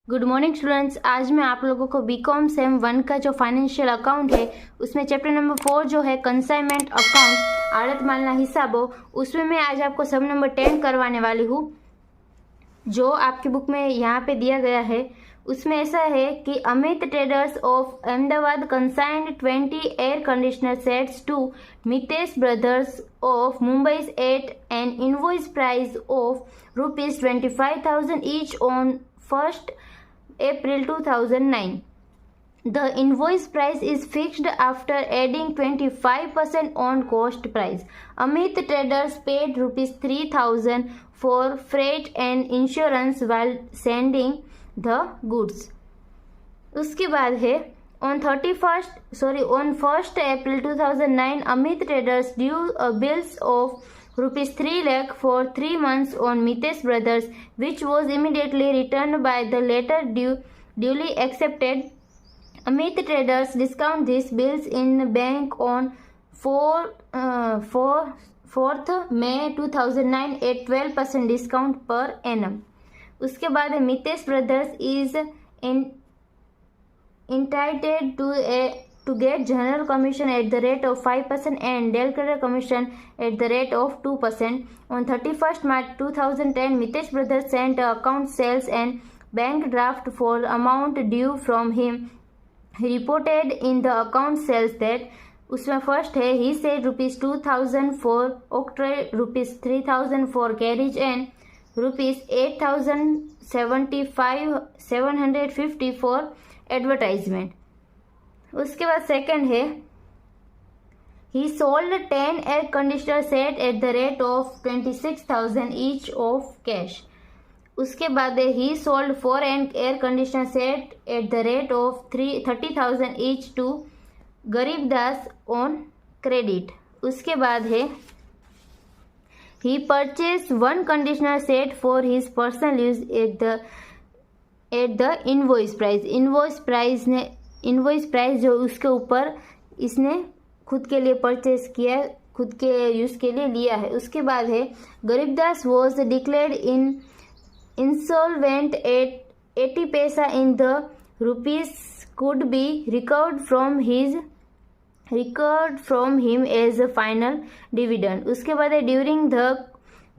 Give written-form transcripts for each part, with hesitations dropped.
Good morning students. आज मैं आप लोगों को बीकॉम सेम 1 का जो फाइनेंशियल अकाउंट है उसमें चैप्टर नंबर 4 जो है कंसाइनमेंट अकाउंट आड़त मालना हिसाबों, उसमें मैं आज आपको सम नंबर 10 करवाने वाली हूँ। जो आपकी बुक में यहाँ पे दिया गया है उसमें ऐसा है कि Amit traders of Ahmedabad consigned 20 air conditioner sets to Mitesh brothers of Mumbai at an invoice price of ₹25,000 each on 1st April 2009. The invoice price is fixed after adding 25% on cost price. Amit Traders paid ₹3,000 for freight and insurance while sending the goods. उसके बाद है on 1st April 2009, Amit Traders due bills of ₹3 lakh for 3 months on Mitesh Brothers, which was immediately returned by the latter duly accepted. Amit Traders discount these bills in bank on 4th May 2009 at 12% discount per annum. उसके बाद Mitesh Brothers is entitled to get general commission at the rate of 5% and delegate commission at the rate of 2%. On 31st March 2010, Mitesh Brothers sent account sales and bank draft for amount due from him. He reported in the account sales that उसमें first है he said ₹2,000 for octroi, ₹3,000 for carriage and ₹8,750 for advertisement. उसके बाद second है he sold 10 air conditioner set at the rate of 26,000 each of cash. उसके बाद है he sold 4 air conditioner set at the rate of 30,000 each to Garibdas on credit. उसके बाद है he purchased 1 conditioner set for his personal use at the invoice price. Invoice price जो उसके ऊपर इसने खुद के लिए परचेज किया, खुद के यूज के लिए लिया है. उसके बाद है Garibdas was declared insolvent at 80 पैसा in the rupees could be recovered from him as a final dividend. उसके बाद है during the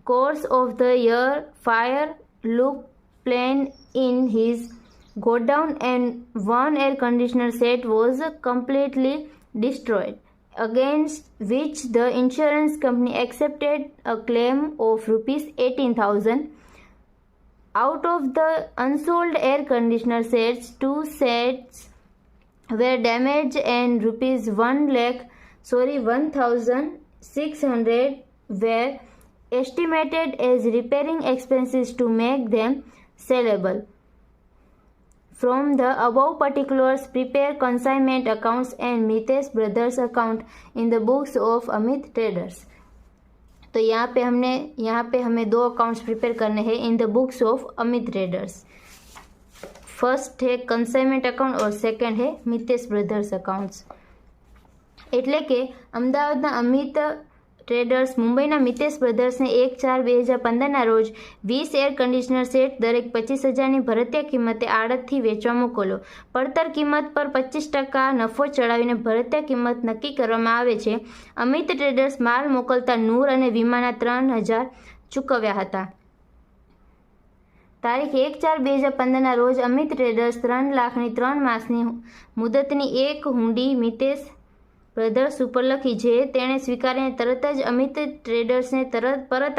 course of the year fire took place in his godown and 1 air conditioner set was completely destroyed, against which the insurance company accepted a claim of ₹18,000. Out of the unsold air conditioner sets, 2 sets were damaged and ₹1,600 were estimated as repairing expenses to make them sellable. From the above particulars, prepare consignment accounts and Mitesh Brothers account in the books of Amit Traders. तो यहाँ पे हमें 2 accounts prepare करने हैं in the books of Amit traders. First है consignment account और second है Mitesh brothers accounts. એટલે કે અમદાવાદના અમિત ટ્રેડર્સ મુંબઈના મિતેશ બ્રધર્સને 1/4/2015 રોજ 20 એર કન્ડિશનર સેટ દરેક 25,000ની ભરતીય કિંમતે આડતથી વેચવા મોકલ્યો. પડતર કિંમત પર 25% નફો ચડાવીને ભરતીય કિંમત નક્કી કરવામાં આવે છે. અમિત ટ્રેડર્સ માલ મોકલતા નૂર અને વીમાના 3,000 ચૂકવ્યા હતા. તારીખ 1/4/2015 રોજ અમિત ટ્રેડર્સ 3 લાખની 3 માસની મુદતની એક હુંડી મિતેશ બ્રધર્સ ઉપર લખી, જે તેણે સ્વીકારીને તરત જ અમિત ટ્રેડર્સને પરત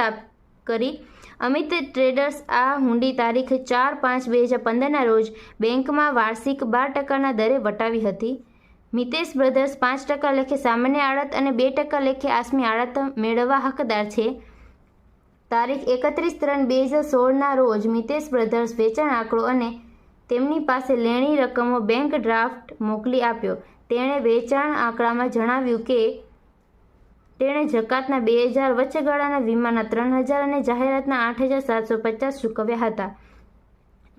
કરી. અમિત ટ્રેડર્સ આ હુંડી તારીખ 4/5/2015 રોજ બેંકમાં વાર્ષિક 12% દરે વટાવી હતી. મિતેશ બ્રધર્સ 5% લેખે સામાન્ય આડત અને 2% લેખે આસમી આડત મેળવવા હકદાર છે. તારીખ 31/3/2016 રોજ મિતેશ બ્રધર્સ વેચાણ આંકડો અને તેમની પાસે લેણી રકમો બેંક ડ્રાફ્ટ મોકલી આપ્યો. તેણે વેચાણ આંકડામાં જણાવ્યું કે તેણે જકાતના 2,000, વચ્ચેગાળાના વીમાના 3,000 અને જાહેરાતના 8,750 ચૂકવ્યા હતા.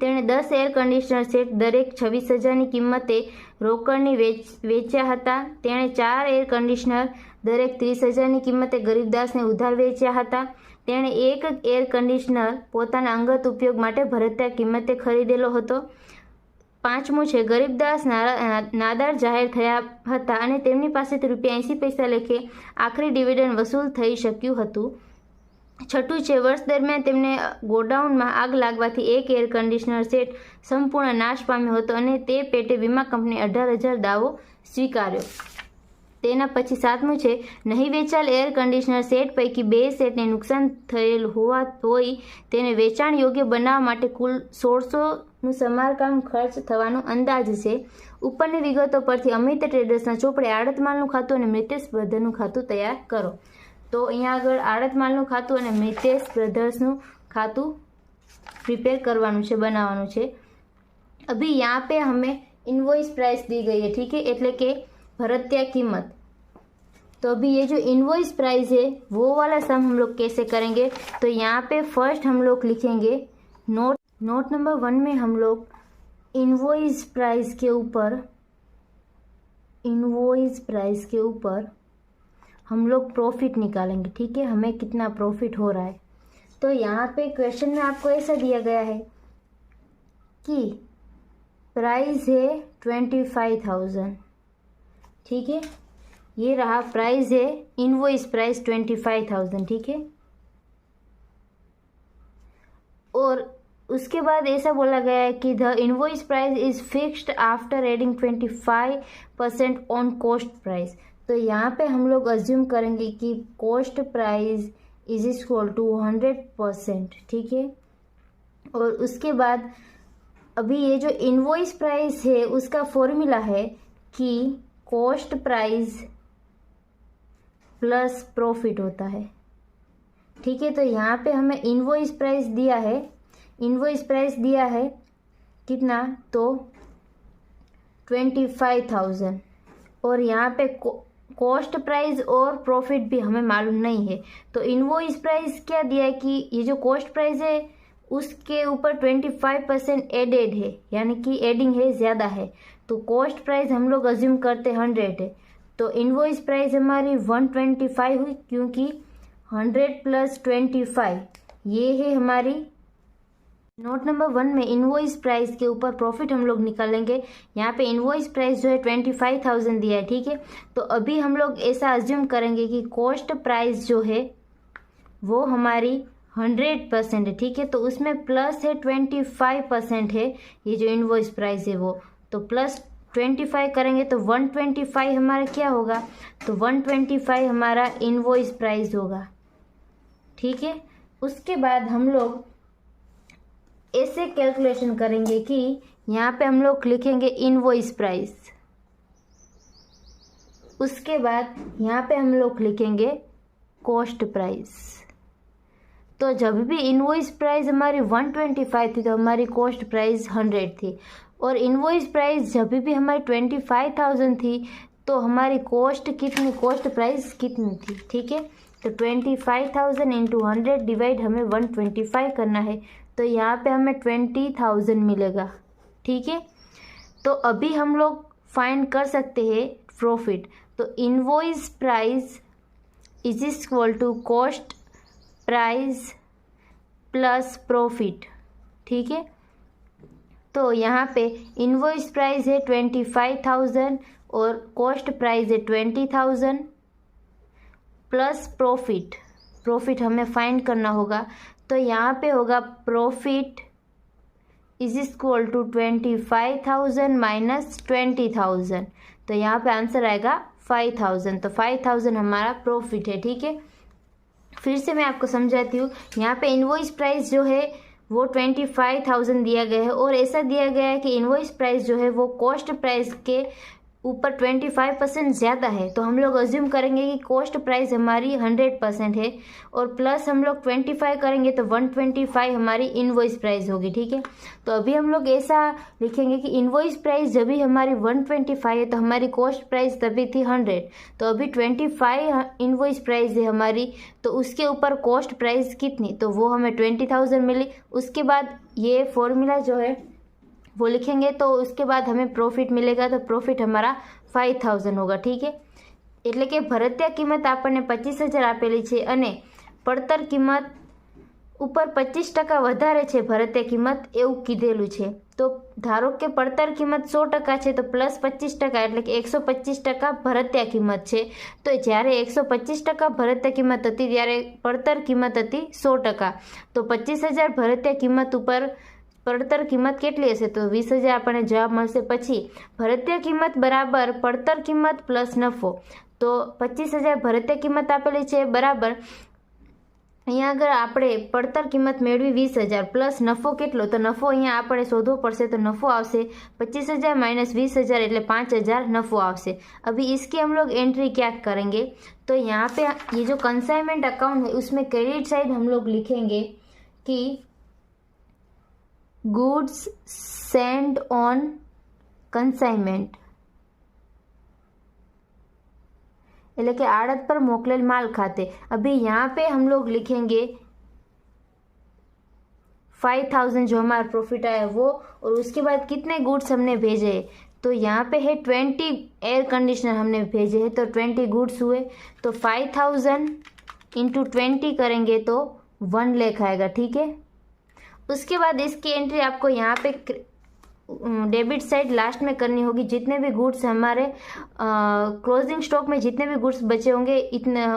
તેણે 10 એર કન્ડિશનર સેટ દરેક 26,000ની કિંમતે રોકડની વેચ્યા હતા. તેણે 4 એર કન્ડિશનર દરેક 30,000ની કિંમતે ગરીબદાસને ઉધાર વેચ્યા હતા. તેણે એક એર કન્ડિશનર પોતાના અંગત ઉપયોગ માટે ભરતીયા કિંમતે ખરીદેલો હતો. 5મું છે, ગરીબદાસ નાદાર જાહેર થયા હતા અને તેમની પાસેથી ₹80 લેખે આખરી ડિવિડન્ડ વસૂલ થઈ શક્યું હતું. 6ઠું છે, વર્ષ દરમિયાન તેમને ગોડાઉનમાં આગ લાગવાથી એક એર કન્ડિશનર સેટ સંપૂર્ણ નાશ પામ્યો હતો અને તે પેટે વીમા કંપનીએ 18,000 દાવો સ્વીકાર્યો. તેના પછી 7મું છે, નહીં વેચાયેલ એર કન્ડિશનર સેટ પૈકી 2 સેટને નુકસાન થયેલ હોય તેને વેચાણ યોગ્ય બનાવવા માટે કુલ 1600નું સમારકામ ખર્ચ થવાનો અંદાજ છે. ઉપરની વિગતો પરથી અમિત ટ્રેડર્સના ચોપડે આડત માલનું ખાતું અને મિતેશ બ્રધરનું ખાતું તૈયાર કરો. તો અહીંયા આગળ આડત માલનું ખાતું અને મિતેશ બ્રધર્સનું ખાતું प्रिपेयर करवानुं छे, बनावानुं छे. अभी यहाँ पे हमें इनवॉइस प्राइस दी गई है, ठीक है, એટલે કે भरतीया कीमत. तो अभी ये जो इनवॉइस प्राइस है वो वाला सम हम लोग कैसे करेंगे. तो यहाँ पे फर्स्ट हम लोग लिखेंगे नोट नंबर 1 में हम लोग इनवॉइस प्राइस के ऊपर हम लोग प्रॉफिट निकालेंगे, ठीक है, हमें कितना प्रॉफिट हो रहा है. तो यहाँ पे क्वेश्चन में आपको ऐसा दिया गया है कि प्राइस है 25,000, ठीक है, ये रहा प्राइस है, इनवॉइस प्राइस 25,000, ठीक है. और उसके बाद ऐसा बोला गया है कि the invoice price is fixed after adding 25% on cost price. तो यहाँ पे हम लोग अज्यूम करेंगे कि cost price is equal to 100%, ठीक है. और उसके बाद अभी ये जो इनवॉइस प्राइस है उसका फॉर्मूला है कि कॉस्ट प्राइस प्लस प्रॉफिट होता है, ठीक है. तो यहाँ पे हमें इनवॉइस प्राइस दिया है कितना, तो 25,000. और यहाँ पे कॉस्ट प्राइस और प्रॉफिट भी हमें मालूम नहीं है. तो इनवॉइस प्राइस क्या दिया है कि ये जो कॉस्ट प्राइस है उसके ऊपर 25% एडेड है, यानी कि एडिंग है, ज़्यादा है. तो कॉस्ट प्राइस हम लोग अज्यूम करते 100 है. तो इनवॉइस प्राइस हमारी 125 हुई, क्योंकि 100 + 25 ये है हमारी. नोट नंबर 1 में इनवॉइस प्राइस के ऊपर प्रॉफिट हम लोग निकालेंगे. यहाँ पे इनवॉइस प्राइस जो है 25,000 दिया है, ठीक है. तो अभी हम लोग ऐसा अज्यूम करेंगे कि कॉस्ट प्राइस जो है वो हमारी 100% है, ठीक है. तो उसमें प्लस है 25% है ये जो इनवॉइस प्राइस है वो. तो प्लस 25 करेंगे तो 125 हमारा क्या होगा, तो 125 हमारा इनवॉइस प्राइस होगा, ठीक है. उसके बाद हम लोग ऐसे कैलकुलेशन करेंगे कि यहाँ पे हम लोग लिखेंगे इनवॉइस प्राइस, उसके बाद यहाँ पे हम लोग लिखेंगे कॉस्ट प्राइस. तो जब भी इनवॉइस प्राइस हमारी 125 थी तो हमारी कॉस्ट प्राइस 100 थी. और इनवॉइस प्राइस जब भी हमारी 25,000 थी तो हमारी कॉस्ट प्राइस कितनी थी, ठीक है. तो 25,000 इंटू 100 डिवाइड हमें 125 करना है. तो यहाँ पे हमें 20,000 मिलेगा, ठीक है. तो अभी हम लोग फाइंड कर सकते हैं प्रॉफिट. तो invoice price is equal to cost price plus profit, ठीक है. तो यहाँ पे इनवॉइस प्राइस है 25,000 और कॉस्ट प्राइस है 20,000 प्लस प्रॉफिट हमें फाइंड करना होगा. तो यहाँ पे होगा profit is equal to 25,000 minus 20,000. तो यहाँ पे आंसर आएगा 5,000. तो 5,000 हमारा प्रॉफिट है, ठीक है. फिर से मैं आपको समझाती हूँ. यहाँ पे इनवॉइस प्राइस जो है वो 25,000 दिया गया है और ऐसा दिया गया है कि इनवॉइस प्राइस जो है वो कॉस्ट प्राइस के ऊपर 25% ज़्यादा है, तो हम लोग अज्यूम करेंगे कि कॉस्ट प्राइस हमारी 100% है, और प्लस हम लोग 25 करेंगे तो 125 हमारी इनवॉइस प्राइस होगी। ठीक है, तो अभी हम लोग ऐसा लिखेंगे कि इनवॉइस प्राइस जब भी हमारी 125 है तो हमारी कॉस्ट प्राइस तभी थी 100, तो अभी 25 इनवॉइस प्राइस है हमारी, तो उसके ऊपर कॉस्ट प्राइस कितनी, तो वो हमें 20,000 मिली। उसके बाद ये फॉर्मूला जो है वो लिखेंगे, तो उसके बाद हमें प्रॉफिट मिलेगा, तो प्रॉफिट हमारा 5,000 होगा। ठीक है, એટલે કે ભરતીય કિંમત આપણને 25,000 આપેલી છે અને પડતર કિંમત ઉપર 25% વધારે છે ભરતીય કિંમત એવું કીધેલું છે। તો ધારો કે પડતર કિંમત 100% છે તો પ્લસ 25% એટલે કે 125% ભરતીય કિંમત છે। તો જ્યારે 125% ભરતીય કિંમત હતી ત્યારે પડતર કિંમત હતી 100%, તો 25,000 ભરતીય કિંમત ઉપર પડતર કિંમત કેટલી હશે, તો 20,000 આપણને જવાબ મળશે। પછી ભરતીય કિંમત બરાબર પડતર કિંમત પ્લસ નફો, તો 25,000 ભરતીય કિંમત આપેલી છે બરાબર અહીંયા આગળ આપણે પડતર કિંમત મેળવી 20,000 પ્લસ નફો કેટલો, તો નફો અહીંયા આપણે શોધવો પડશે, તો નફો આવશે 25,000 માઇનસ 20,000 એટલે 5,000 नफो આવશે। अभी इसकी हम लोग एंट्री क्या करेंगे, तो यहाँ पे ये जो कंसाइनमेंट अकाउंट है उसमें क्रेडिट साइड हम लोग लिखेंगे कि गुड्स सेंड ऑन कंसाइनमेंट, એટલે કે આડત પર મોકલેલ માલ ખાતે। अभी यहाँ पे हम लोग लिखेंगे 5,000 जो हमारा प्रॉफिट आया वो, और उसके बाद कितने गुड्स हमने भेजे, तो यहाँ पे है 20 एयर कंडीशनर हमने भेजे हैं, तो 20 गुड्स हुए, तो 5,000 इंटू 20 करेंगे तो 1 लाख आएगा। ठीक है, उसके बाद इसकी एंट्री आपको यहाँ पे डेबिट साइड लास्ट में करनी होगी। जितने भी गुड्स हमारे क्लोजिंग स्टॉक में जितने भी गुड्स बचे होंगे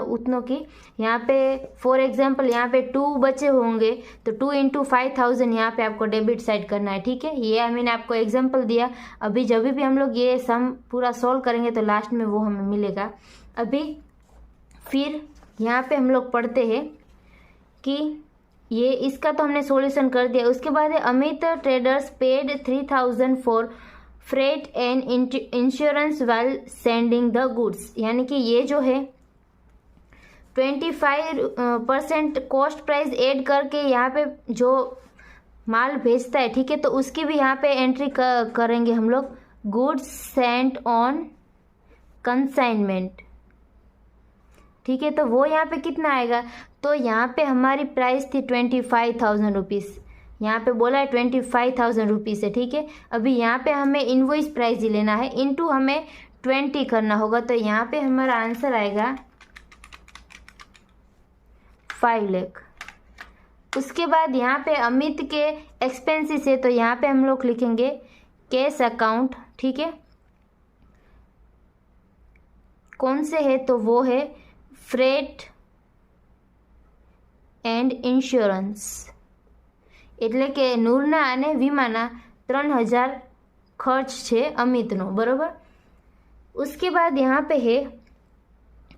उतनों की यहाँ पे फॉर एग्जांपल यहाँ पे 2 बचे होंगे, तो 2 इंटू 5,000 यहाँ पे आपको डेबिट साइड करना है। ठीक है, ये मैंने आपको एग्जांपल दिया। अभी जब भी हम लोग ये सम पूरा सॉल्व करेंगे तो लास्ट में वो हमें मिलेगा। अभी फिर यहाँ पे हम लोग पढ़ते हैं कि ये इसका तो हमने सॉल्यूशन कर दिया। उसके बाद है Amit traders paid 3,000 for freight and insurance while sending the goods, यानी कि ये जो है 25% कॉस्ट प्राइस ऐड करके यहाँ पे जो माल भेजता है, ठीक है, तो उसकी भी यहाँ पे एंट्री करेंगे हम लोग, गुड्स सेंट ऑन कंसाइनमेंट। ठीक है, तो वो यहाँ पे कितना आएगा, तो यहाँ पे हमारी प्राइस थी 25,000 रुपीज़, यहाँ पे बोला है 25,000 रुपीज़ है। ठीक है, अभी यहाँ पे हमें इनवॉइस प्राइस ही लेना है, इनटू हमें 20 करना होगा, तो यहाँ पे हमारा आंसर आएगा 5 लाख। उसके बाद यहाँ पे अमित के एक्सपेंसेस है, तो यहाँ पे हम लोग लिखेंगे कैश अकाउंट। ठीक है, कौन से है, तो वो है फ्रेट एंड इंश्योरेंस, એટલે કે નૂરના અને વીમાના 3,000 खर्च છે અમિતનો, બરાબર। उसके बाद यहाँ पे है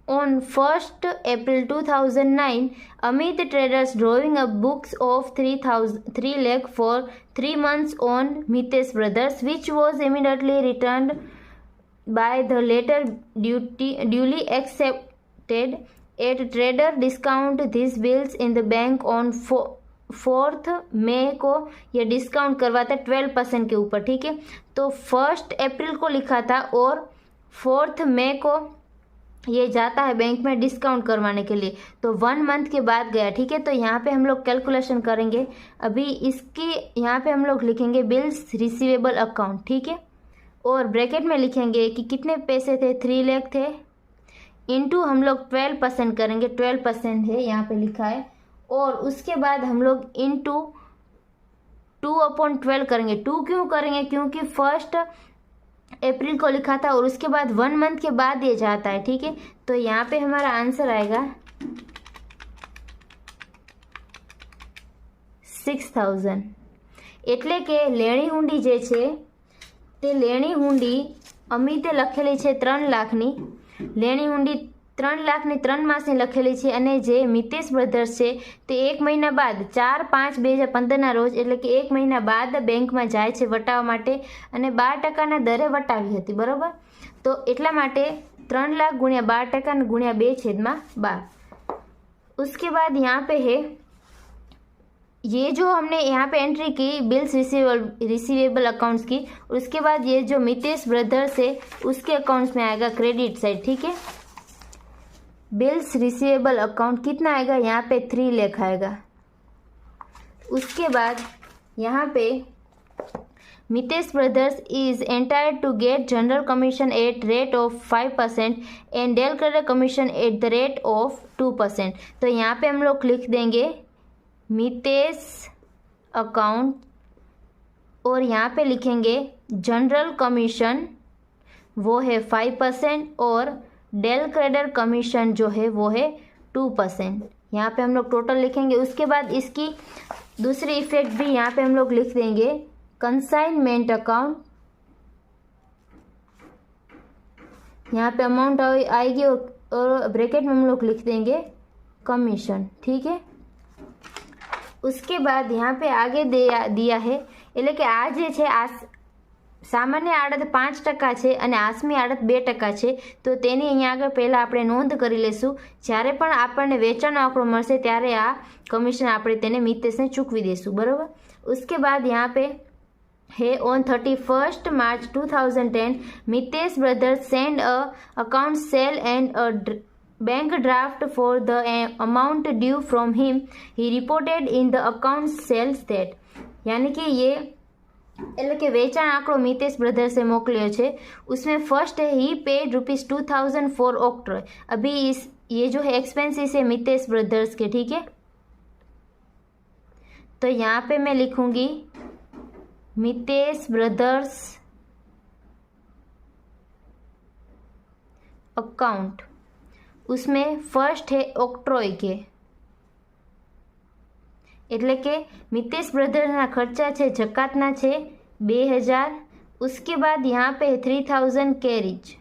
on 1st April 2009 Amit traders drawing a books of 3 lakh for 3 months on Mitesh brothers which was immediately returned by the latter duly accepted at trader discount these bills in the bank on 4th May को ये discount करवाता 12% के ऊपर। ठीक है, तो 1st अप्रैल को लिखा था और 4th May को ये जाता है बैंक में डिस्काउंट करवाने के लिए, तो 1 मंथ के बाद गया। ठीक है, तो यहाँ पे हम लोग कैलकुलेशन करेंगे। अभी इसकी यहाँ पे हम लोग लिखेंगे बिल्स रिसीवेबल अकाउंट। ठीक है, और ब्रैकेट में लिखेंगे कि कितने पैसे थे, 3 लाख थे, इनटू हम लोग 12% करेंगे, 12% है यहाँ पे लिखा है, और उसके बाद हम लोग इनटू 2/12 करेंगे। 2 क्यों करेंगे, क्योंकि 1st अप्रैल को लिखा था और उसके बाद 1 मंथ के बाद ये जाता है। ठीक है, तो यहाँ पे हमारा आंसर आएगा 6,000। એટલે કે લેણી હુંડી જે છે તે લેણી હુંડી અમિતે લખેલી છે 3 લાખની, લેણી હુંડી 3 લાખની 3 માસની લખેલી છે, અને જે મિતેશ બ્રધર્સ છે તે 1 મહિના બાદ 4/5/2015 રોજ એટલે કે 1 મહિના બાદ બેંકમાં જાય છે વટાવવા માટે, અને 12% દરે વટાવી હતી, બરાબર। तो એટલા માટે 3 लाख गुणिया 12% गुणिया 2/12। उसके बाद यहाँ पे है ये जो हमने यहाँ पे एंट्री की बिल्स रिसीवेबल अकाउंट्स की, उसके बाद ये जो मितेश ब्रदर्स है उसके अकाउंट्स में आएगा क्रेडिट साइड। ठीक है, बिल्स रिसीवेबल अकाउंट कितना आएगा, यहाँ पे 3 लाख आएगा। उसके बाद यहाँ पे Mitesh brothers is entired to get general commission at rate of 5% and del credit commission at the rate of 2%। तो यहाँ पे हम लोग लिख देंगे मितेश अकाउंट और यहाँ पे लिखेंगे जनरल कमीशन वो है 5% और डेल क्रेडिट कमीशन जो है वो है 2%। यहाँ पे हम लोग टोटल लिखेंगे। उसके बाद इसकी दूसरी इफेक्ट भी यहाँ पे हम लोग लिख देंगे कंसाइनमेंट अकाउंट। यहाँ पे अमाउंट आएगी और ब्रैकेट में हम लोग लिख देंगे कमीशन। ठीक है, उसके बाद यहाँ पे आगे दिया है એટલે કે આ જે છે આ સામાન્ય આડત 5% છે અને આસમી આડત 2% છે। તો તેની અહીંયા આગળ પહેલાં આપણે નોંધ કરી લઈશું। જ્યારે પણ આપણને વેચાણનો આંકડો મળશે ત્યારે આ કમિશન આપણે તેને મિતેશને ચૂકવી દઈશું, બરાબર। उसके बाद यहाँ पे है on 31st March 2010 Mitesh brothers send a account sale and a bank draft for the amount due from him he reported in the account sales that. यानी कि ये એટલે કે વેચાણ આંકડો મિતેશ બ્રધર્સે મોકલ્યો છે, उसमें फर्स्ट है ही पेड ₹2000 फॉर ऑक्ट्रॉय। अभी ये जो है एक्सपेंसेस है मितेश ब्रदर्स के। ठीक है, तो यहाँ पे मैं लिखूंगी मितेश ब्रदर्स अकाउंट, उसमें फर्स्ट है ऑक्ट्रॉय के એટલે કે મિતેશ બ્રધર્સના ખર્ચા છે જકાતના છે 2000। उसके बाद यहाँ पे 3000 कैरेज,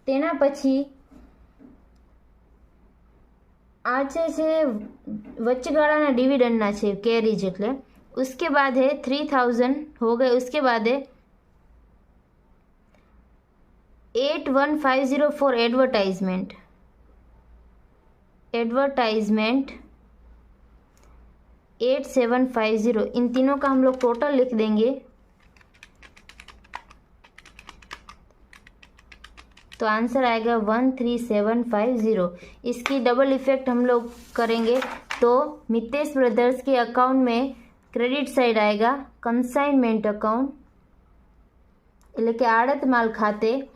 तेना पछी आ છે વચ્ચગાળાના ડિવિડન્ડના છે कैरेज એટલે। उसके बाद है 3000 हो गए। उसके बाद है 8150 फॉर एडवर्टाइजमेंट 8750। इन तीनों का हम लोग टोटल लिख देंगे। तो आंसर आएगा 13750। इसकी डबल इफेक्ट हम लोग करेंगे तो मितेश ब्रदर्स के अकाउंट में क्रेडिट साइड आएगा कंसाइनमेंट अकाउंट એટલે કે आड़त माल खाते,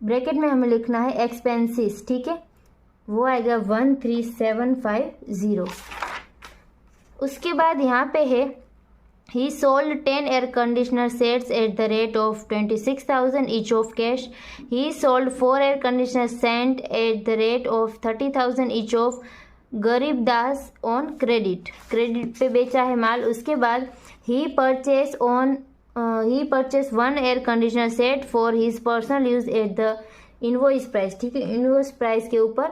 ब्रैकेट में हमें लिखना है एक्सपेंसेस। ठीक है, वो आएगा 13750। उसके बाद यहाँ पे है he sold 10 air conditioner sets at the rate of 26,000 each of cash. He sold 4 air conditioner sent at the rate of 30,000 each of Garibdas on credit पे बेचा है माल। उसके बाद he purchase 1 air conditioner set for his personal use at the invoice price. ठीक है, invoice price के ऊपर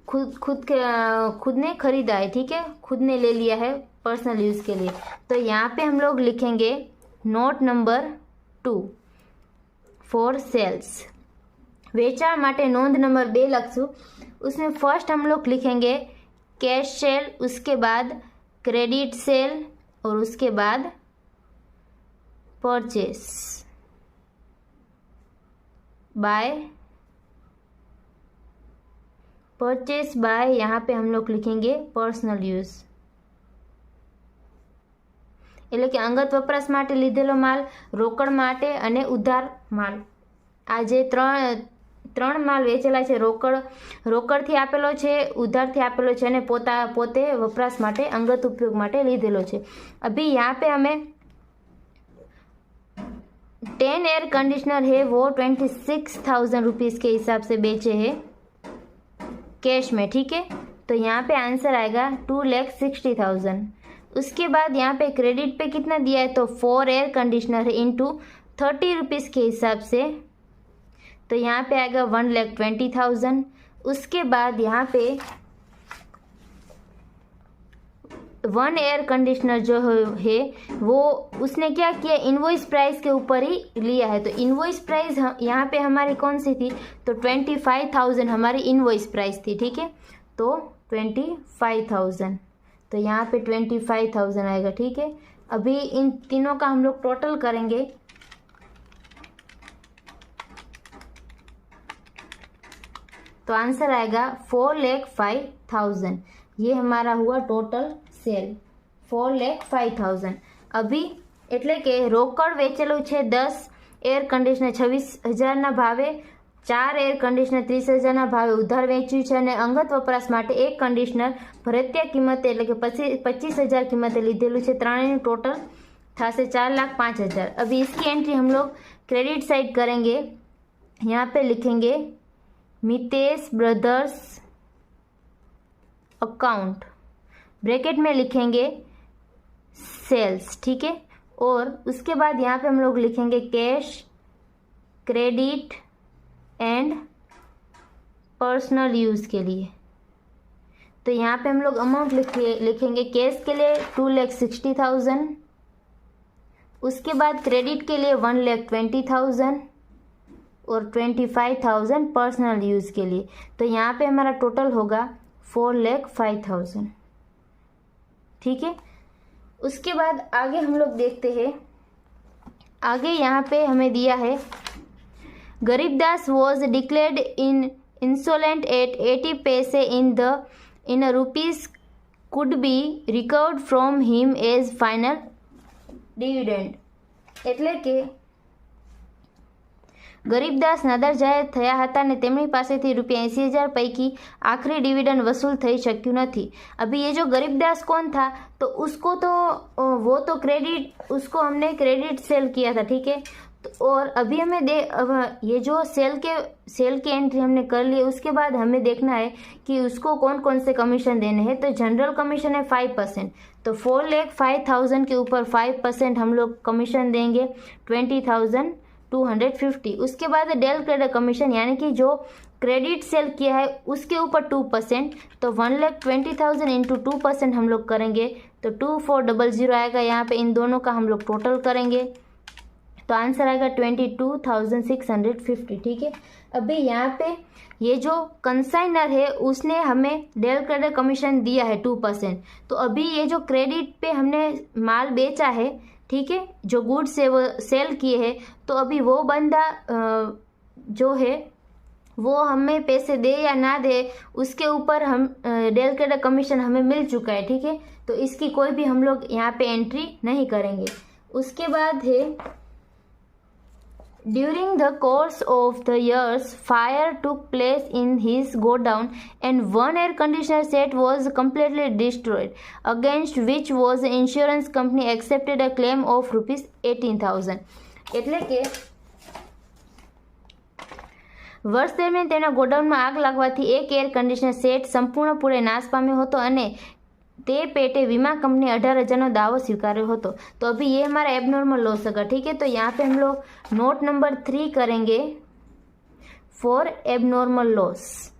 खुद ने खरीदा है। ठीक है, खुद ने ले लिया है पर्सनल यूज के लिए। तो यहाँ पे हम लोग लिखेंगे नोट नंबर 2 फॉर सेल्स। वेचाण माटे नोंध नंबर 2 लखशु। उसमें फर्स्ट हम लोग लिखेंगे कैश सेल, उसके बाद क्रेडिट सेल और उसके बाद परचेस बाय यहाँ पे हम लोग लिखेंगे पर्सनल यूज એટલે કે અંગત વપરાશ માટે લીધેલો માલ, રોકડ માટે અને ઉધાર માલ। આ જે ત્રણ માલ વેચેલા છે, રોકડથી આપેલો છે, ઉધારથી આપેલો છે અને પોતે વપરાશ માટે અંગત ઉપયોગ માટે લીધેલો છે। अभी यहाँ पे हमें 10 एयर कंडीशनर है वो 26,000 रुपीज़ के हिसाब से बेचे हैं कैश में। ठीक है, तो यहाँ पे आंसर आएगा 2,60,000। उसके बाद यहाँ पे क्रेडिट पे कितना दिया है तो 4 एयर कंडीशनर है इंटू 30 रुपीज़ के हिसाब से, तो यहाँ पे आएगा 1,20,000। उसके बाद यहाँ पे वन एयर कंडीशनर जो है वो उसने क्या किया, इनवॉइस प्राइस के ऊपर ही लिया है। तो इनवॉइस प्राइस यहाँ पे हमारी कौन सी थी, तो 25,000 हमारी इनवॉइस प्राइस थी, ठीक है। तो 25,000, तो यहाँ पे 25,000 आएगा, ठीक है। अभी इन तीनों का हम लोग टोटल करेंगे, तो आंसर आएगा 4,05,000। ये हमारा हुआ टोटल सेल 4,05,000। अभी એટલે કે રોકડ વેચેલું છે 10 એર કન્ડિશનર 26,000ના ભાવે, 4 એર કન્ડિશનર 30,000ના ભાવે ઉધાર વેચ્યું છે અને અંગત વપરાશ માટે એક કન્ડિશનર ભરતીય કિંમતે એટલે કે 25,000 કિંમતે લીધેલું છે। ત્રણેયનું टोटल થશે 4,05,000। अभी इसकी एंट्री हम लोग क्रेडिट साइड करेंगे। यहाँ पे लिखेंगे मितेश ब्रदर्स अकाउंट, ब्रैकेट में लिखेंगे सेल्स, ठीक है। और उसके बाद यहाँ पे हम लोग लिखेंगे cash, credit and personal use के लिए। तो यहाँ पे हम लोग अमाउंट लिखेंगे कैश के लिए 2,60,000, उसके बाद क्रेडिट के लिए 1,20,000 और 25,000 पर्सनल यूज़ के लिए। तो यहाँ पे हमारा टोटल होगा 4,05,000, ठीक है। उसके बाद आगे हम लोग देखते हैं। आगे यहाँ पे हमें दिया है Garibdas was declared insolvent at 80 paise in rupees could be recovered from him as final dividend. એટલે કે ગરીબદાસ નાદાર જાહેર થયા હતા અને તેમની પાસેથી ₹80,000 પૈકી આખરી डिविडेंड वसूल થઈ શક્યું નથી। अभी ये जो गरीबदास कौन था, तो उसको तो वो तो क्रेडिट, उसको हमने क्रेडिट सेल किया था, ठीक है। तो और अभी हमें ये जो सेल की एंट्री हमने कर ली, उसके बाद हमें देखना है कि उसको कौन कौन से कमीशन देने हैं। तो जनरल कमीशन है 5%, तो 4,05,000 के ऊपर 5% हम लोग कमीशन देंगे 20,250। उसके बाद डेल क्रेडिट कमीशन यानी कि जो क्रेडिट सेल किया है उसके ऊपर 2%, तो 1,20,000 इंटू 2% हम लोग करेंगे तो 2,400 आएगा। यहाँ पे इन दोनों का हम लोग टोटल करेंगे तो आंसर आएगा 22,650, ठीक है। अभी यहाँ पे ये जो कंसाइनर है उसने हमें डेल क्रेडिट कमीशन दिया है 2%। तो अभी ये जो क्रेडिट पे हमने माल बेचा है, ठीक है, जो गुड्स है वो सेल किए हैं, तो अभी वो बंदा जो है वो हमें पैसे दे या ना दे उसके ऊपर हम डेल क्रेडिट कमीशन हमें मिल चुका है, ठीक है। तो इसकी कोई भी हम लोग यहाँ पे एंट्री नहीं करेंगे। उसके बाद है During the course of the years, fire took place in his godown and one air conditioner set was completely destroyed, against which was the insurance company accepted a claim of ₹18,000। એટલે કે વર્ષ દરમિયાન તેના ગોડાઉનમાં આગ લાગવાથી એક એર કન્ડિશનર સેટ સંપૂર્ણપણે નાશ પામ્યો હતો અને તે પેટે વીमा कंपनी 18,000 दावो स्वीकार्यो होतो। तो अभी ये हमारा एबनॉर्मल लॉस होगा, ठीक है। तो यहाँ पे हम लोग नोट नंबर 3 करेंगे फॉर एबनॉर्मल लॉस,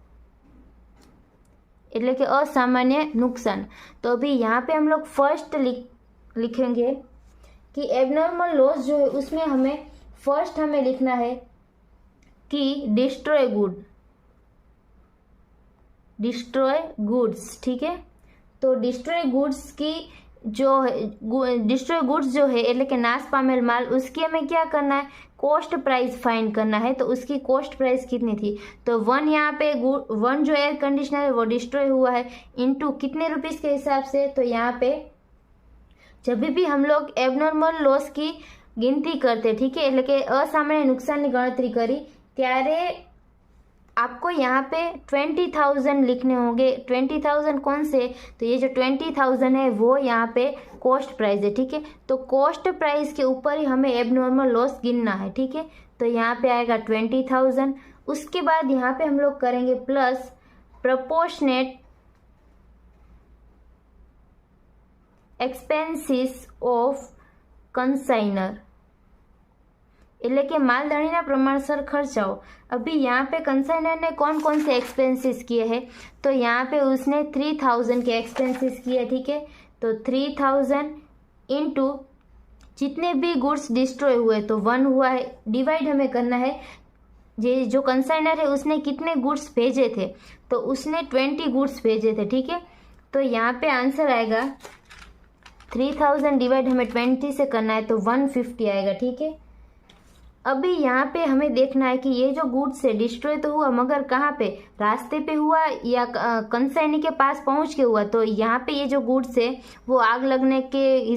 એટલે કે असामान्य नुकसान। तो अभी यहाँ पे हम लोग फर्स्ट लिखेंगे कि एबनॉर्मल लॉस जो है उसमें हमें फर्स्ट हमें लिखना है कि डिस्ट्रॉय गुड्स, ठीक है। तो डिस्ट्रॉय गुड्स की जो है डिस्ट्रॉय गुड्स जो है એટલે કે नाश पामेल माल, उसकी हमें क्या करना है, कॉस्ट प्राइस फाइंड करना है। तो उसकी कॉस्ट प्राइस कितनी थी, तो 1 यहाँ पे 1 जो एयर कंडीशनर है वो डिस्ट्रॉय हुआ है इनटू कितने रुपीस के हिसाब से। तो यहाँ पे जब भी हम लोग एबनॉर्मल लॉस की गिनती करते, ठीक है, એટલે કે असामान्य नुकसान की गणतरी करी ત્યારે आपको यहाँ पे 20,000 लिखने होंगे। 20,000 कौन से, तो ये जो 20,000 है वो यहाँ पे कॉस्ट प्राइस है, ठीक है। तो कॉस्ट प्राइस के ऊपर ही हमें एबनॉर्मल लॉस गिनना है, ठीक है। तो यहाँ पे आएगा 20,000। उसके बाद यहाँ पे हम लोग करेंगे plus proportionate expenses of consignor, એટલે કે માલધાણીના પ્રમાણસર ખર્ચાઓ। अभी यहाँ पे कंसाइनर ने कौन कौन से एक्सपेंसेस किए हैं, तो यहाँ पे उसने 3,000 के एक्सपेंसेस किए, ठीक है। तो 3000 इंटू जितने भी गुड्स डिस्ट्रॉय हुए तो 1 हुआ है, डिवाइड हमें करना है ये जो कंसाइनर है उसने कितने गुड्स भेजे थे, तो उसने 20 गुड्स भेजे थे। ठीक है, तो यहाँ पे आंसर आएगा 3000 डिवाइड हमें 20 से करना है तो 150 आएगा। ठीक है, अभी यहाँ पे हमें देखना है कि ये जो गुड्स है डिस्ट्रॉय तो हुआ मगर कहाँ पे, रास्ते पे हुआ या कंसाइनी के पास पहुँच के हुआ। तो यहाँ पे ये जो गुड्स है वो आग लगने के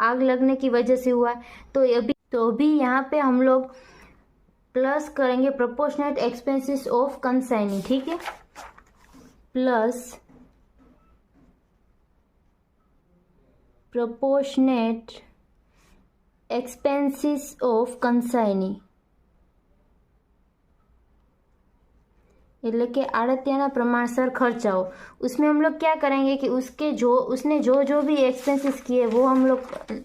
आग लगने की वजह से हुआ। तो अभी यहाँ पे हम लोग प्लस करेंगे प्रोपोर्शनेट एक्सपेंसेस ऑफ कंसाइनी। ठीक है, plus proportionate expenses of consignee એટલે કે આડતિયાના પ્રમાણસર ખર્ચાઓ। उसमें हम लोग क्या करेंगे कि उसने जो भी एक्सपेंसेस किए वो हम लोग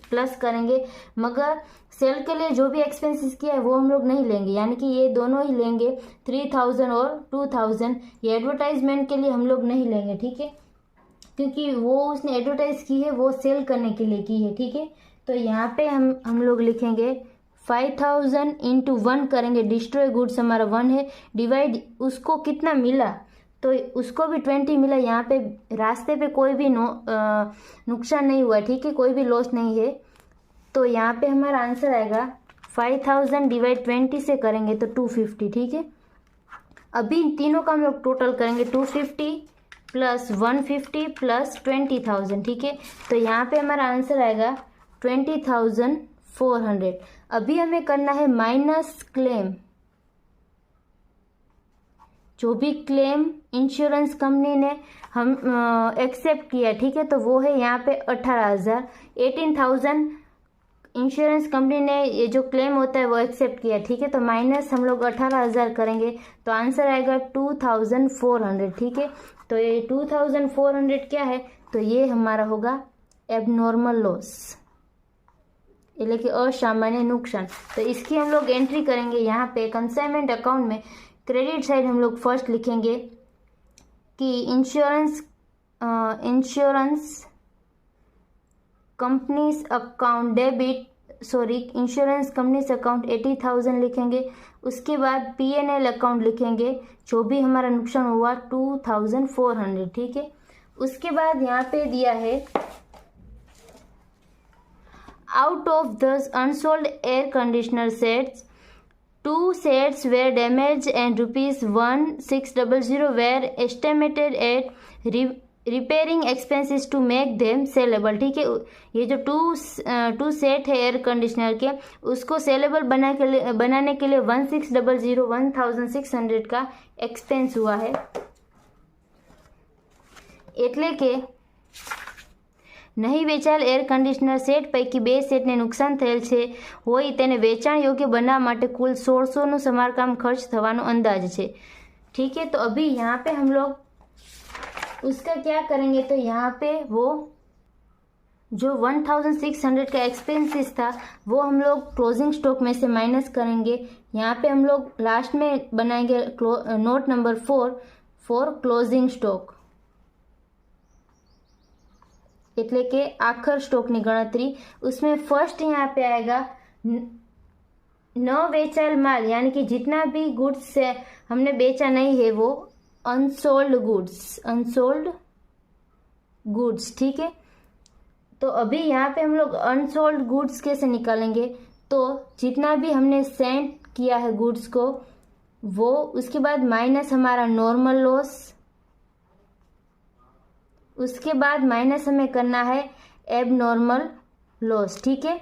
प्लस करेंगे, मगर सेल के लिए जो भी एक्सपेंसेस किया है वो हम लोग नहीं लेंगे, यानी कि ये दोनों ही लेंगे 3000 और 2000। ये एडवर्टाइजमेंट के लिए हम लोग नहीं लेंगे। ठीक है, क्योंकि वो उसने एडवर्टाइज की है वो सेल करने के लिए की है। ठीक है, तो यहाँ पे हम लोग लिखेंगे 5000 इंटू 1 करेंगे, डिस्ट्रॉय गुड्स हमारा 1 है, डिवाइड उसको कितना मिला तो उसको भी 20 मिला। यहाँ पे रास्ते पे कोई भी नुकसान नहीं हुआ। ठीक है, कोई भी लॉस नहीं है। तो यहाँ पे हमारा आंसर आएगा 5000 डिवाइड 20 से करेंगे तो 250। ठीक है, अभी इन तीनों का हम लोग टोटल करेंगे 250 प्लस 150 प्लस 20,000। ठीक है, तो यहाँ पे हमारा आंसर आएगा 20,400। अभी हमें करना है माइनस क्लेम, जो भी क्लेम इंश्योरेंस कंपनी ने हम एक्सेप्ट किया। ठीक है, तो वो है यहाँ पे 18,000 इंश्योरेंस कंपनी ने ये जो क्लेम होता है वो एक्सेप्ट किया। ठीक है, तो माइनस हम लोग 18,000 करेंगे तो आंसर आएगा 2,400। ठीक है, तो ये 2,400 क्या है, तो ये हमारा होगा एबनॉर्मल लॉस, એટલે કે असामान्य नुकसान। तो इसकी हम लोग एंट्री करेंगे यहाँ पे कंसाइनमेंट अकाउंट में। क्रेडिट साइड हम लोग फर्स्ट लिखेंगे कि insurance companies account insurance companies account 80,000 लिखेंगे। उसके बाद P&L अकाउंट लिखेंगे, जो भी हमारा नुकसान हुआ 2,400। ठीक है, उसके बाद यहाँ पे दिया है out of the unsold air conditioner sets 2 sets were damaged and ₹1600 were estimated at repairing expenses to make them sellable। ठीक है, ये जो टू सेट है एयर कंडीशनर के उसको सेलेबल बनाने के लिए 1600 का एक्सपेंस हुआ है। એટલે કે નહીં વેચાયેલ એર કન્ડિશનર સેટ પૈકી 2 સેટને નુકસાન થયેલ છે હોય તેને વેચાણ યોગ્ય બનાવવા માટે કુલ 1600નું સમારકામ ખર્ચ થવાનો અંદાજ છે। ठीक है, तो अभी यहाँ पे हम लोग उसका क्या करेंगे, तो यहाँ पे वो जो 1600 का एक्सपेंसेस था वो हम लोग क्लोजिंग स्टॉक में से माइनस करेंगे। यहाँ पे हम लोग लास्ट में बनाएंगे note number 4 for closing stock, એટલે કે આખર સ્ટોકની ગણતરી। उसमें फर्स्ट यहाँ पे आएगा न बेचाल माल, यानी कि जितना भी गुड्स से हमने बेचा नहीं है वो अनसोल्ड गुड्स। ठीक है, तो अभी यहाँ पे हम लोग अनसोल्ड गुड्स कैसे निकालेंगे, तो जितना भी हमने सेंड किया है गुड्स को वो, उसके बाद माइनस हमारा नॉर्मल लॉस, उसके बाद माइनस हमें करना है एबनॉर्मल लॉस। ठीक है,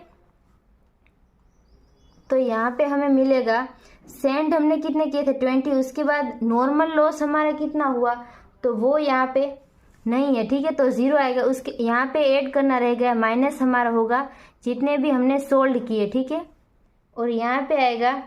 तो यहाँ पे हमें मिलेगा सेंड हमने कितने किए थे 20, उसके बाद नॉर्मल लॉस हमारा कितना हुआ तो वो यहाँ पे नहीं है। ठीक है, तो 0 आएगा। उसके यहाँ पे ऐड करना रहेगा, माइनस हमारा होगा जितने भी हमने सोल्ड किए। ठीक है, और यहाँ पे आएगा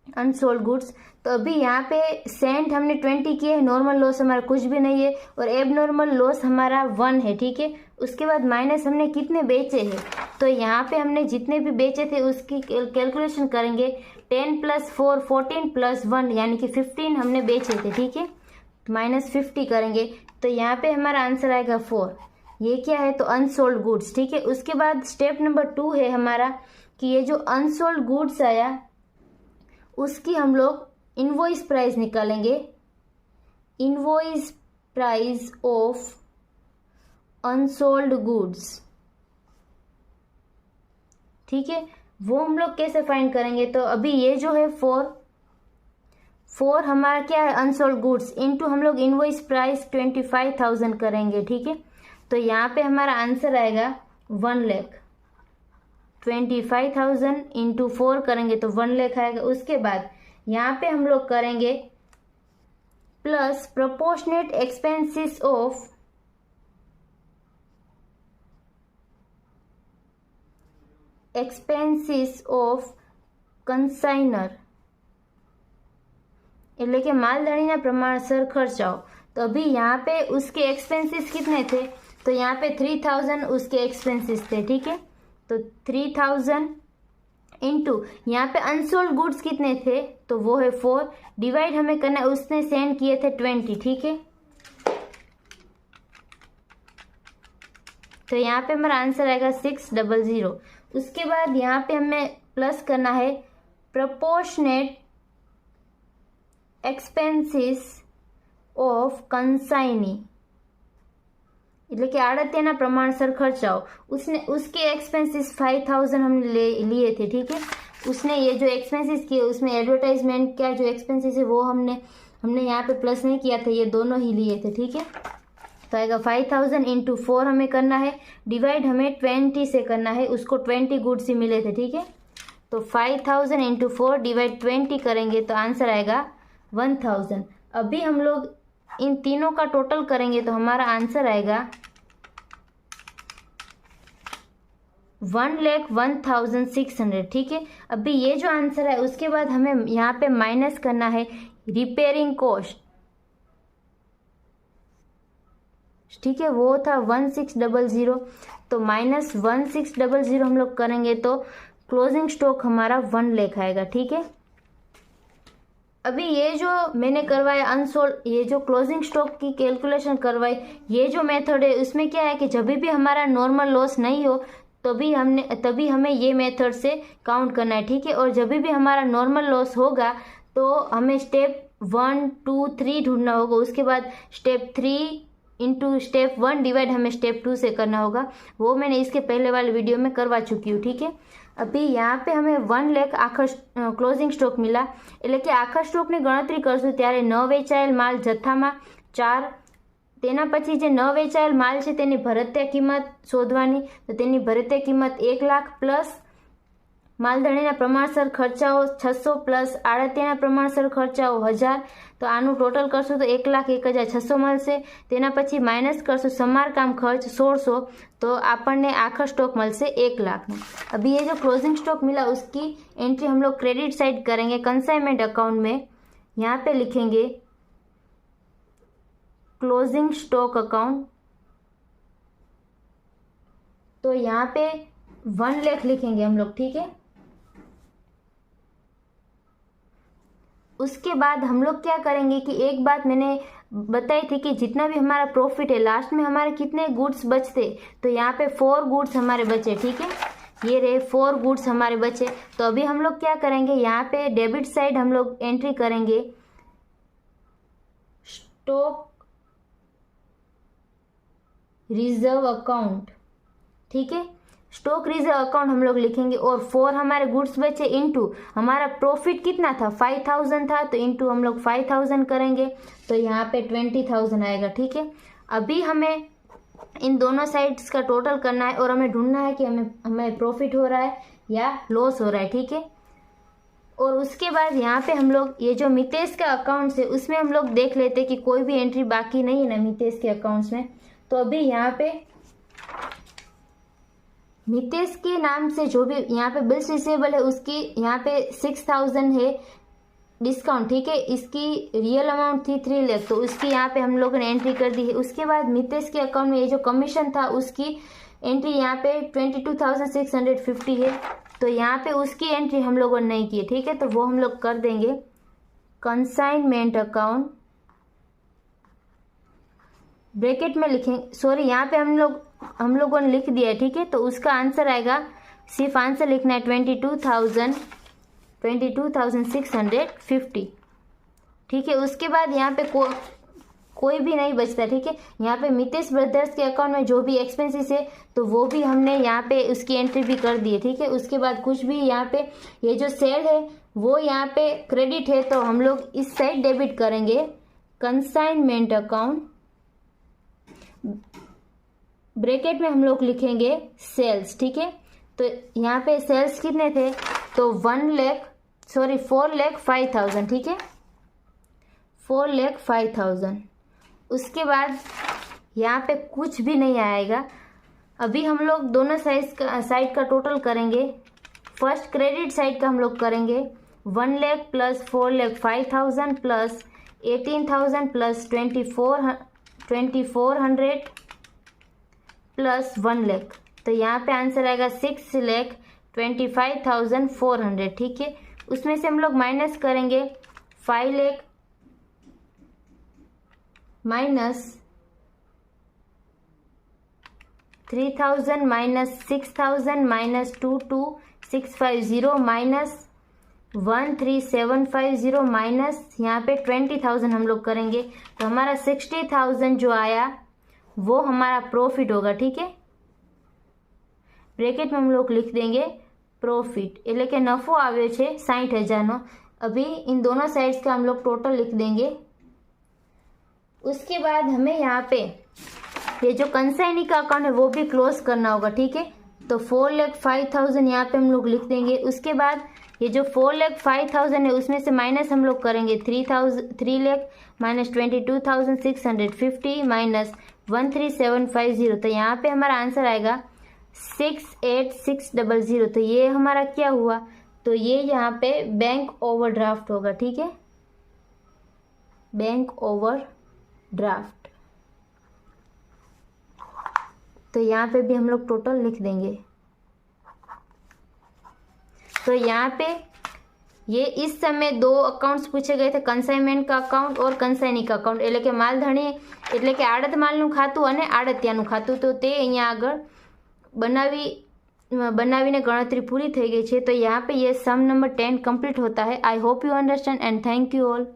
अनसोल्ड गुड्स। तो अभी यहाँ पे सेंट हमने 20 किए हैं, नॉर्मल लॉस हमारा कुछ भी नहीं है और एबनॉर्मल लॉस हमारा 1 है। ठीक है, उसके बाद माइनस हमने कितने बेचे हैं, तो यहाँ पे हमने जितने भी बेचे थे उसकी कैलकुलेशन करेंगे। 10 + 4 14 + 1 यानी कि 15 हमने बेचे थे। ठीक है, -50 करेंगे तो यहाँ पे हमारा आंसर आएगा 4। ये क्या है तो अनसोल्ड गुड्स, ठीक है। उसके बाद स्टेप नंबर 2 है हमारा कि ये जो अनसोल्ड गुड्स आया उसकी हम लोग इनवॉइस प्राइस निकालेंगे। Invoice price of unsold goods, ठीक है। वो हम लोग कैसे फाइंड करेंगे, तो अभी ये जो है फोर हमारा क्या है अनसोल्ड गुड्स इनटू हम लोग इनवॉइस प्राइस 25,000 करेंगे, ठीक है। तो यहाँ पे हमारा आंसर आएगा 1,25,000 इंटू 4 करेंगे तो 1 लाख आएगा। उसके बाद यहाँ पे हम लोग करेंगे plus proportionate expenses of consignor, એટલે કે માલધારીના પ્રમાણસર ખર્ચાઓ। तो अभी यहाँ पे उसके एक्सपेंसेस कितने थे, तो यहाँ पे 3,000 उसके एक्सपेंसेस थे, ठीक है। तो 3,000 इंटू यहाँ पे अनसोल्ड गुड्स कितने थे, तो वो है 4, डिवाइड हमें करना है, उसने सेंड किए थे 20, ठीक है। तो यहाँ पे हमारा आंसर आएगा 600। उसके बाद यहाँ पे हमें प्लस करना है प्रोपोर्शनेट एक्सपेंसेस ऑफ कंसाइनी, એટલે કે આડત્યના પ્રમાણસર ખર્ચાઓ। उसके एक्सपेंसेस 5,000 हमने लिए थे, ठीक है। उसने ये जो एक्सपेंसेस किए उसमें एडवर्टाइजमेंट का जो एक्सपेंसेस है वो हमने यहाँ पे प्लस नहीं किया था, ये दोनों ही लिए थे, ठीक है। तो आएगा 5,000 इंटू 4 हमें करना है, डिवाइड हमें 20 से करना है, उसको 20 गुड्स ही मिले थे, ठीक है। तो 5,000 इंटू 4 डिवाइड 20 करेंगे तो आंसर आएगा 1,000। अभी हम लोग इन तीनों का टोटल करेंगे तो हमारा आंसर आएगा 1,01,600, ठीक है। अभी ये जो आंसर है उसके बाद हमें यहाँ पे माइनस करना है रिपेयरिंग कॉस्ट, ठीक है। वो था 1,600, तो माइनस 1,600 हम लोग करेंगे तो क्लोजिंग स्टॉक हमारा 1 लाख आएगा, ठीक है। अभी ये जो मैंने करवाया अनसोल्ड, ये जो क्लोजिंग स्टॉक की कैलकुलेशन करवाई, ये जो मेथड है उसमें क्या है कि जब भी हमारा नॉर्मल लॉस नहीं हो तभी हमें ये मेथड से काउंट करना है, ठीक है। और जब भी हमारा नॉर्मल लॉस होगा तो हमें स्टेप 1, 2, 3 ढूंढना होगा। उसके बाद स्टेप 3 इंटू स्टेप 1 डिवाइड हमें स्टेप 2 से करना होगा, वो मैंने इसके पहले वाले वीडियो में करवा चुकी हूँ, ठीक है। अभी यहाँ पे हमें 1 लाख आखा क्लोजिंग स्टॉक मिला, એટલે કે આખા સ્ટોકની ગણતરી કરશું ત્યારે ન વેચાયેલ માલ જથ્થામાં 4, તેના પછી જે ન વેચાયેલ માલ છે તેની ભરતીય કિંમત શોધવાની, તો તેની ભરતીય કિંમત 1 લાખ પ્લસ માલધારીના પ્રમાણસર ખર્ચાઓ 600 પ્લસ આડતિયાના પ્રમાણસર ખર્ચાઓ 1000, તો આનું ટોટલ કરશું તો 1,01,600 મળશે। તેના પછી માઇનસ કરશું સમારકામ ખર્ચ 1,600, तो આપણને આખા સ્ટોક મળશે 1 લાખનો। अभी ये जो क्लोजिंग स्टॉक मिला उसकी एंट्री हम लोग क्रेडिट साइड करेंगे कंसाइनमेंट अकाउंट में। यहाँ पे लिखेंगे क्लोजिंग स्टॉक अकाउंट, तो यहाँ पे 1 लाख लिखेंगे हम लोग, ठीक है। उसके बाद हम लोग क्या करेंगे कि एक बात मैंने बताई थी कि जितना भी हमारा प्रॉफिट है लास्ट में हमारे कितने गुड्स बचते, तो यहाँ पे 4 गुड्स हमारे बचे, ठीक है। ये रहे 4 गुड्स हमारे बचे। तो अभी हम लोग क्या करेंगे, यहाँ पे डेबिट साइड हम लोग एंट्री करेंगे स्टॉक रिजर्व अकाउंट, ठीक है। स्टॉक रिजर्व अकाउंट हम लोग लिखेंगे और 4 हमारे गुड्स बचे इंटू हमारा प्रॉफिट कितना था 5,000 था, तो इंटू हम लोग 5,000 करेंगे तो यहाँ पे 20,000 आएगा, ठीक है। अभी हमें इन दोनों साइड्स का टोटल करना है और हमें ढूंढना है कि हमें प्रॉफिट हो रहा है या लॉस हो रहा है, ठीक है। और उसके बाद यहाँ पे हम लोग ये जो मितेश का अकाउंट्स है उसमें हम लोग देख लेते हैं कि कोई भी एंट्री बाकी नहीं है ना मितेश के अकाउंट्स में। तो अभी यहाँ पे मितेश के नाम से जो भी यहाँ पे बिल्स रिसीवेबल है उसकी यहाँ पे 6,000 है डिस्काउंट, ठीक है। इसकी रियल अमाउंट थी 3 लाख, तो उसकी यहाँ पे हम लोगों ने एंट्री कर दी है। उसके बाद मितेश के अकाउंट में ये जो कमीशन था उसकी एंट्री यहाँ पे 22,650 है, तो यहाँ पे उसकी एंट्री हम लोगों ने नहीं की है, ठीक है। तो वो हम लोग कर देंगे कंसाइनमेंट अकाउंट ब्रैकेट में लिखेंगे, सॉरी यहाँ पे हम लोगों ने लिख दिया है, ठीक है। तो उसका आंसर आएगा, सिर्फ आंसर लिखना है 22,650, ठीक है। उसके बाद यहाँ पे कोई भी नहीं बचता, ठीक है। यहाँ पे मितेश ब्रदर्स के अकाउंट में जो भी एक्सपेंसेस है तो वो भी हमने यहाँ पे उसकी एंट्री भी कर दी है, ठीक है। उसके बाद कुछ भी यहाँ पे ये जो सेल है वो यहाँ पे क्रेडिट है तो हम लोग इस साइड डेबिट करेंगे, कंसाइनमेंट अकाउंट, ब्रैकेट में हम लोग लिखेंगे सेल्स, ठीक है। तो यहाँ पे सेल्स कितने थे, तो 4,05,000, ठीक है, 4,05,000। उसके बाद यहाँ पे कुछ भी नहीं आएगा। अभी हम लोग दोनों साइड का टोटल करेंगे। फर्स्ट क्रेडिट साइड का हम लोग करेंगे 1,00,000 प्लस 4,05,000 प्लस 18,000 प्लस 2,400 प्लस 1,00,000। तो यहाँ पे आंसर आएगा 6,25,400, ठीक है। उसमें से हम लोग माइनस करेंगे 5,00,000 minus 3,000 minus 6,000 minus 22,650 minus 13,750 minus यहाँ पे 20,000 हम लोग करेंगे। तो हमारा 60,000 जो आया वो हमारा प्रॉफिट होगा, ठीक है। ब्रैकेट में हम लोग लिख देंगे प्रॉफिट, એટલે કે નફો આવ્યો છે 60,000નો। अभी इन दोनों साइड्स का हम लोग टोटल लिख देंगे। उसके बाद हमें यहाँ पे ये जो कंसाइनी का अकाउंट है वो भी क्लोज करना होगा, ठीक है। तो 4,05,000 यहाँ पे हम लोग लिख देंगे। उसके बाद ये जो 4,05,000 है उसमें से माइनस हम लोग करेंगे 3,00,000 माइनस 22,650 माइनस 13,750। तो यहाँ पे हमारा आंसर आएगा 68,600। तो ये हमारा क्या हुआ, तो ये यहाँ पे बैंक ओवरड्राफ्ट होगा, ठीक है, बैंक ओवरड्राफ्ट। तो यहाँ पे भी हम लोग टोटल लिख देंगे। तो यहाँ पे ये इस समय दो अकाउंट्स पूछे गए थे, कंसाइनमेंट का अकाउंट और कंसाइनी का अकाउंट, એટલે કે માલધાણી એટલે કે આડત માલનું ખાતું અને આડતિયાનું ખાતું। તો તે અહીંયા આગળ બનાવીને ગણતરી પૂરી થઈ ગઈ છે। તો यहाँ पे ये सम नंबर 10 कंप्लीट होता है। I hope you understand and thank you all.